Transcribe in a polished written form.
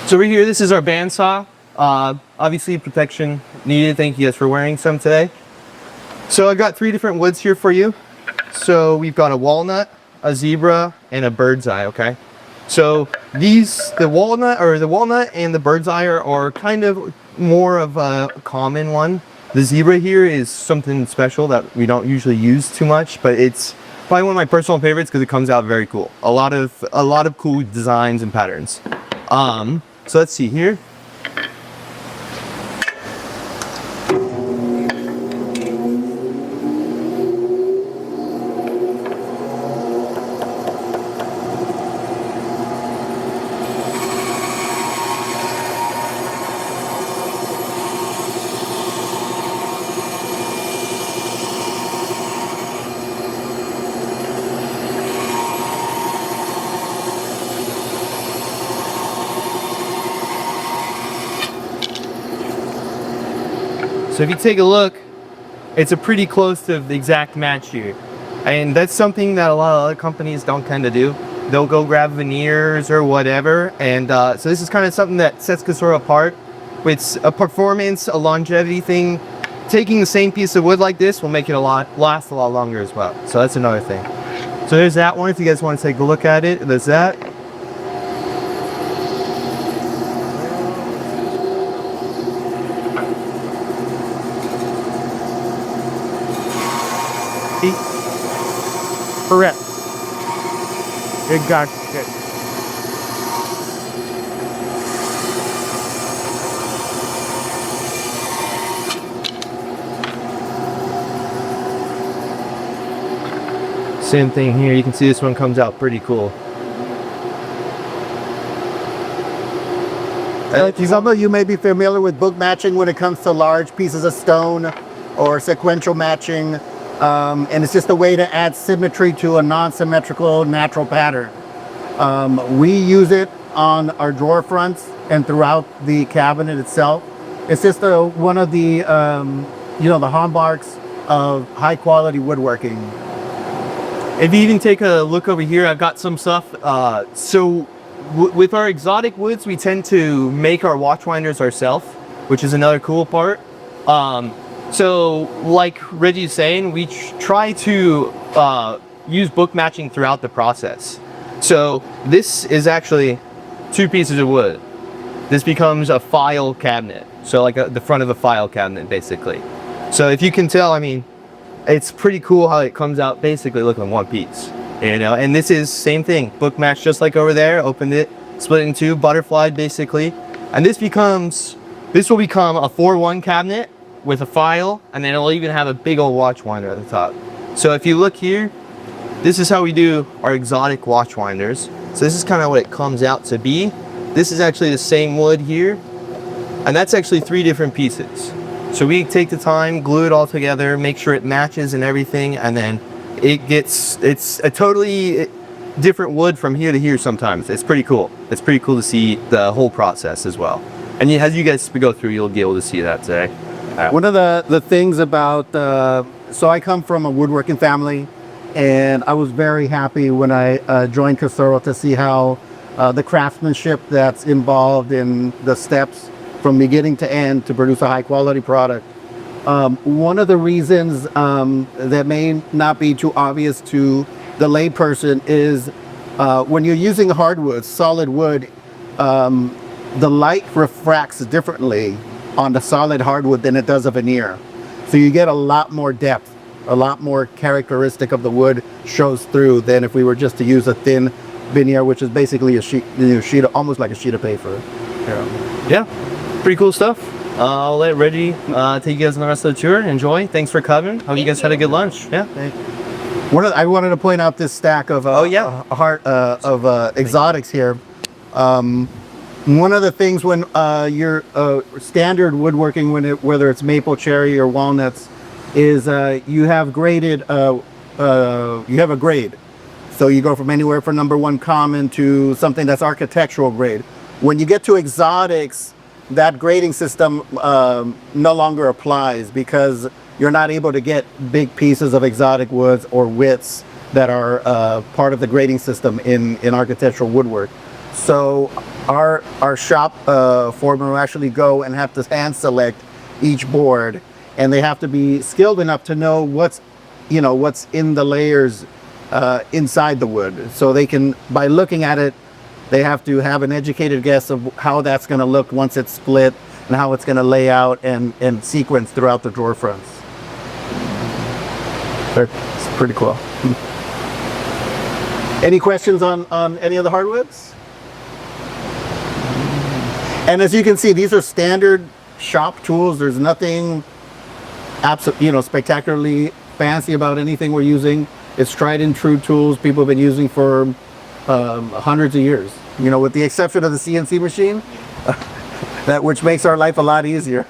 So over here, this is our bandsaw. Obviously protection needed. Thank you guys for wearing some today. So I've got 3 different woods here for you. So we've got a walnut, a zebra, and a bird's eye, okay? So these, the walnut and the bird's eye are kind of more of a common one. The zebra here is something special that we don't usually use too much, but it's probably one of my personal favorites because it comes out very cool. A lot of cool designs and patterns. So let's see here. So if you take a look, it's a pretty close to the exact match here. And that's something that a lot of other companies don't tend to do. They'll go grab veneers or whatever. And so this is kind of something that sets Casoro apart. It's a performance, a longevity thing. Taking the same piece of wood like this will make it last a lot longer as well. So that's another thing. So there's that one if you guys want to take a look at it. There's that. Correct. Exactly. Same thing here. You can see this one comes out pretty cool. Some of you may be familiar with book matching when it comes to large pieces of stone or sequential matching. And it's just a way to add symmetry to a non-symmetrical natural pattern. We use it on our drawer fronts and throughout the cabinet itself. It's just one of the, the hallmarks of high quality woodworking. If you even take a look over here, I've got some stuff. With our exotic woods, we tend to make our watch winders ourselves, which is another cool part. So like Reggie's saying, we try to use book matching throughout the process. So this is actually 2 pieces of wood. This becomes a file cabinet. So like the front of a file cabinet, basically. So if you can tell, I mean, it's pretty cool how it comes out basically looking like one piece. You know, and this is same thing, book match just like over there, opened it, split it in 2, butterflied basically. And this will become a 4-1 cabinet with a file, and then it'll even have a big old watch winder at the top. So if you look here, this is how we do our exotic watch winders. So this is kind of what it comes out to be. This is actually the same wood here, and that's actually 3 different pieces. So we take the time, glue it all together, make sure it matches and everything, and then it's a totally different wood from here to here sometimes. It's pretty cool. It's pretty cool to see the whole process as well. And as you guys go through, you'll be able to see that today. One of the things about, so I come from a woodworking family, and I was very happy when I joined Casoro to see how the craftsmanship that's involved in the steps from beginning to end to produce a high quality product. One of the reasons that may not be too obvious to the layperson is when you're using hardwood, solid wood, the light refracts differently on the solid hardwood than it does a veneer. So you get a lot more depth, a lot more characteristic of the wood shows through than if we were just to use a thin veneer, which is basically a sheet, almost like a sheet of paper. Yeah, pretty cool stuff. I'll let Reggie take you guys on the rest of the tour. Enjoy. Thanks for coming. Hope you guys had a good lunch. Yeah. I wanted to point out this stack of exotics here. One of the things when your standard woodworking, whether it's maple, cherry, or walnuts, is you have graded. You have a grade, so you go from anywhere from number 1 common to something that's architectural grade. When you get to exotics, that grading system no longer applies because you're not able to get big pieces of exotic woods or widths that are part of the grading system in architectural woodwork. So our shop foreman will actually go and have to hand select each board, and they have to be skilled enough to know what's in the layers inside the wood. So they can, by looking at it, they have to have an educated guess of how that's going to look once it's split, and how it's going to lay out and sequence throughout the drawer fronts. It's pretty cool. Any questions on any of the hardwoods? And as you can see, these are standard shop tools. There's nothing spectacularly fancy about anything we're using. It's tried and true tools people have been using for hundreds of years. With the exception of the CNC machine, which makes our life a lot easier.